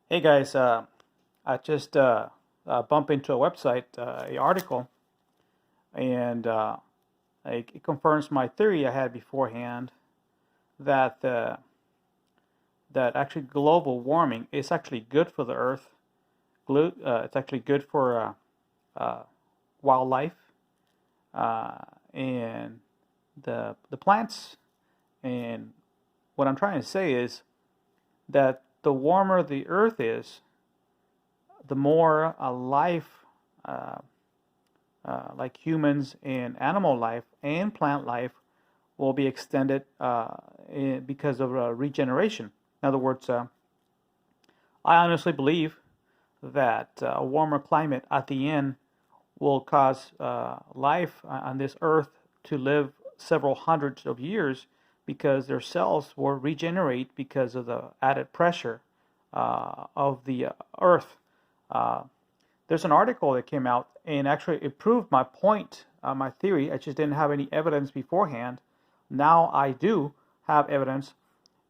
Hey guys, I just bumped into a website, a article, and it confirms my theory I had beforehand that that actually global warming is actually good for the Earth. It's actually good for uh, wildlife uh, and the plants. And what I'm trying to say is that the warmer the Earth is, the more life uh, like humans and animal life and plant life will be extended because of regeneration. In other words, I honestly believe that a warmer climate at the end will cause life on this earth to live several hundreds of years because their cells will regenerate because of the added pressure of the earth. Uh, there's an article that came out and actually it proved my point, my theory. I just didn't have any evidence beforehand. Now I do have evidence.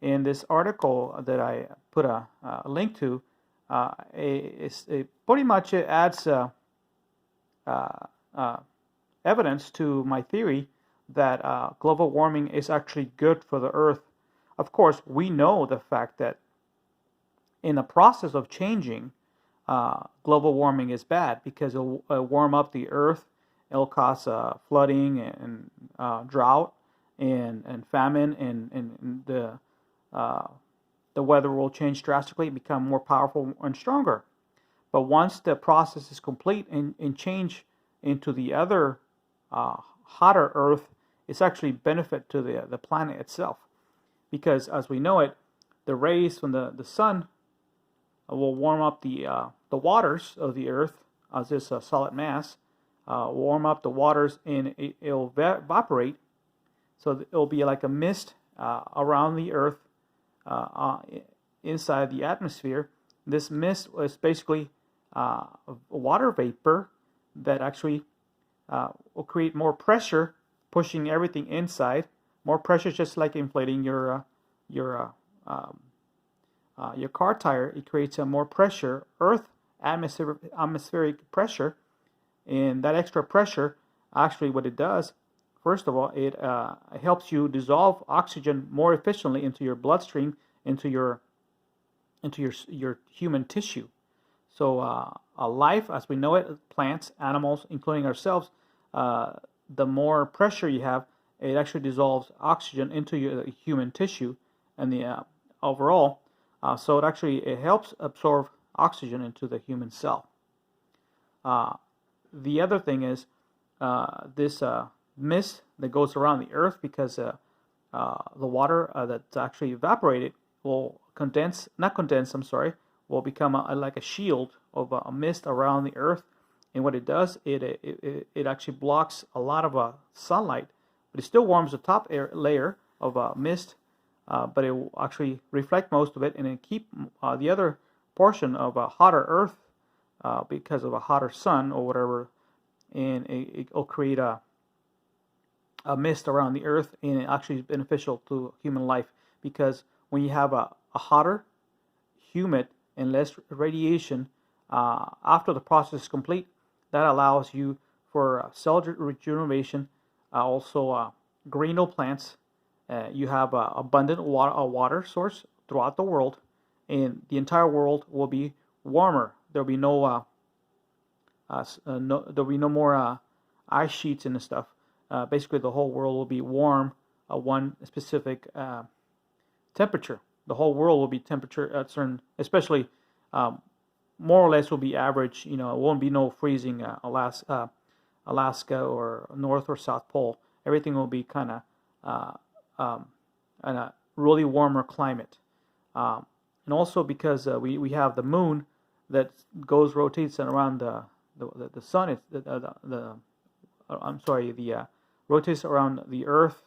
In this article that I put a link to, it pretty much adds uh, uh, evidence to my theory that global warming is actually good for the Earth. Of course, we know the fact that in the process of changing, global warming is bad because it'll warm up the earth. It'll cause flooding and drought and famine, and uh, the weather will change drastically, become more powerful and stronger. But once the process is complete and change into the other hotter earth, it's actually benefit to the planet itself because as we know it, the rays from the sun will warm up the waters of the earth as this solid mass, warm up the waters and it'll evaporate. So it'll be like a mist around the earth inside the atmosphere. This mist is basically water vapor that actually will create more pressure, pushing everything inside. More pressure, just like inflating your your car tire. It creates a more pressure, Earth atmospheric pressure, and that extra pressure, actually, what it does, first of all, it helps you dissolve oxygen more efficiently into your bloodstream, into your human tissue. So, life as we know it, plants, animals, including ourselves, uh, the more pressure you have, it actually dissolves oxygen into your human tissue and the overall. So it helps absorb oxygen into the human cell. Uh, the other thing is this mist that goes around the earth because the water that's actually evaporated will condense, not condense, I'm sorry, will become like a shield of a mist around the earth. And what it does, it actually blocks a lot of sunlight, but it still warms the top layer of mist, but it will actually reflect most of it and then keep the other portion of a hotter earth because of a hotter sun or whatever, and it'll create a mist around the earth, and it actually is beneficial to human life because when you have a hotter, humid, and less radiation after the process is complete, that allows you for cell regeneration, also greener plants. You have abundant water, a water source throughout the world, and the entire world will be warmer. There'll be there'll be no more ice sheets and stuff. Basically, the whole world will be warm one specific temperature. The whole world will be temperature at certain, especially um, more or less will be average. You know, it won't be no freezing Alaska or North or South Pole. Everything will be kind of in a really warmer climate. And also because we have the moon that goes rotates around the sun. It's the I'm sorry, the rotates around the Earth,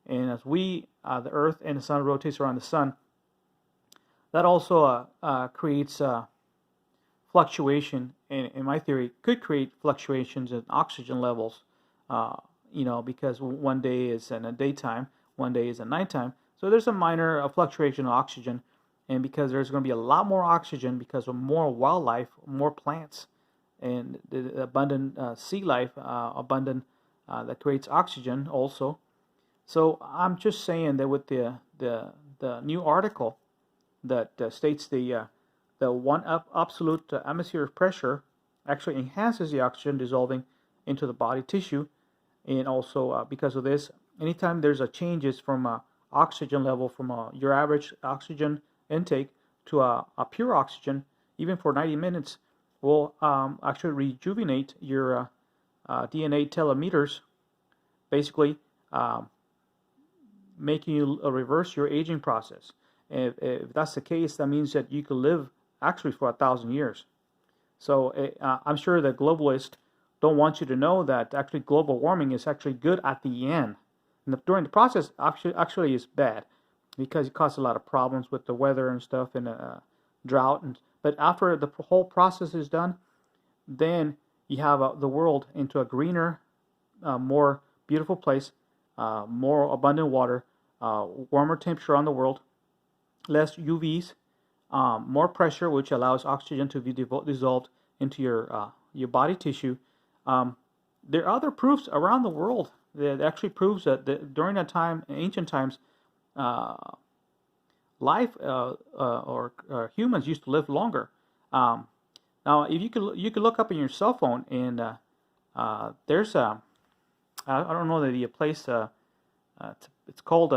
and as the Earth and the sun rotates around the sun, that also creates fluctuation. In my theory, could create fluctuations in oxygen levels. Uh, because one day is in the daytime, one day is at nighttime. So there's a minor fluctuation of oxygen, and because there's going to be a lot more oxygen because of more wildlife, more plants, and the abundant sea life, abundant that creates oxygen also. So I'm just saying that with the new article that states the one absolute atmospheric pressure actually enhances the oxygen dissolving into the body tissue, and also because of this, anytime there's a changes from a oxygen level from your average oxygen intake to a pure oxygen, even for 90 minutes, will actually rejuvenate your DNA telomeres, basically making you reverse your aging process. If that's the case, that means that you could live actually for 1,000 years. So I'm sure the globalists don't want you to know that actually global warming is actually good at the end. And during the process, actually is bad because it causes a lot of problems with the weather and stuff and drought. But after the whole process is done, then you have the world into a greener, more beautiful place, more abundant water, warmer temperature on the world, less UVs, more pressure, which allows oxygen to be dissolved into your body tissue. There are other proofs around the world that actually proves that during that time, in ancient times, life or humans used to live longer. Now, if you could look up in your cell phone, and there's I don't know the place. It's called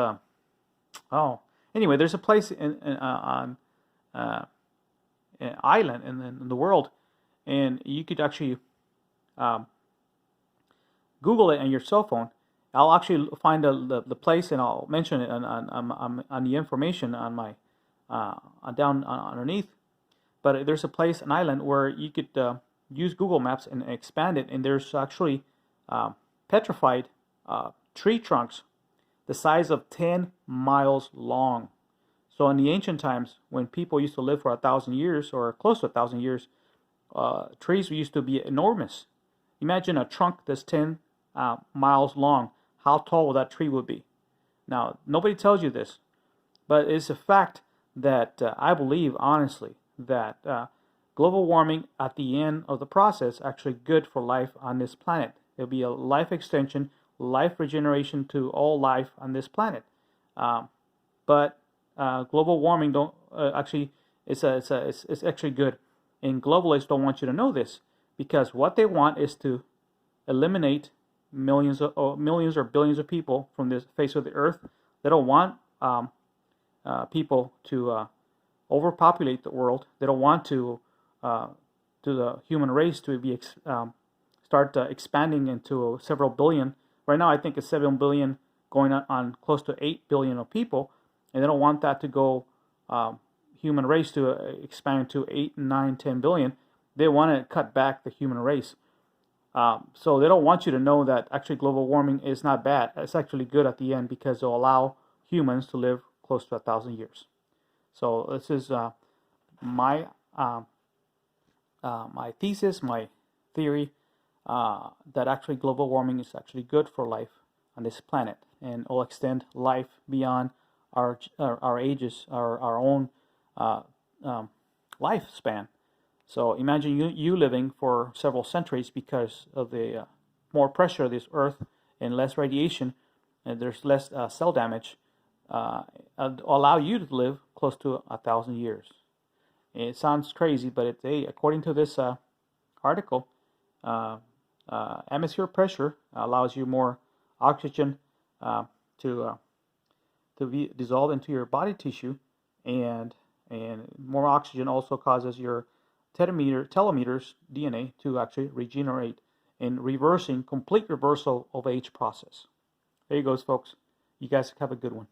anyway. There's a place on an island in the world, and you could actually Google it on your cell phone. I'll actually find the place, and I'll mention it on the information on my down underneath. But there's a place, an island, where you could use Google Maps and expand it, and there's actually petrified tree trunks the size of 10 miles long. So in the ancient times, when people used to live for 1,000 years or close to 1,000 years, trees used to be enormous. Imagine a trunk that's 10 miles long. How tall that tree would be. Now, nobody tells you this, but it's a fact that I believe, honestly, that global warming at the end of the process actually good for life on this planet. It'll be a life extension, life regeneration to all life on this planet. But global warming don't actually it's actually good, and globalists don't want you to know this because what they want is to eliminate millions or billions of people from the face of the earth. They don't want people to overpopulate the world. They don't want to the human race to be start expanding into several billion. Right now, I think it's 7 billion, going on close to 8 billion of people, and they don't want that to go human race to expand to 8, 9, 10 billion. They want to cut back the human race. So they don't want you to know that actually global warming is not bad. It's actually good at the end because it'll allow humans to live close to 1,000 years. So this is my my thesis, my theory that actually global warming is actually good for life on this planet, and will extend life beyond our ages, our own lifespan. So imagine you living for several centuries because of the more pressure of this Earth and less radiation, and there's less cell damage, allow you to live close to 1,000 years. It sounds crazy, but according to this article, atmospheric pressure allows you more oxygen to be dissolved into your body tissue, and more oxygen also causes your telomeres DNA to actually regenerate, in reversing complete reversal of age process. There you goes, folks. You guys have a good one.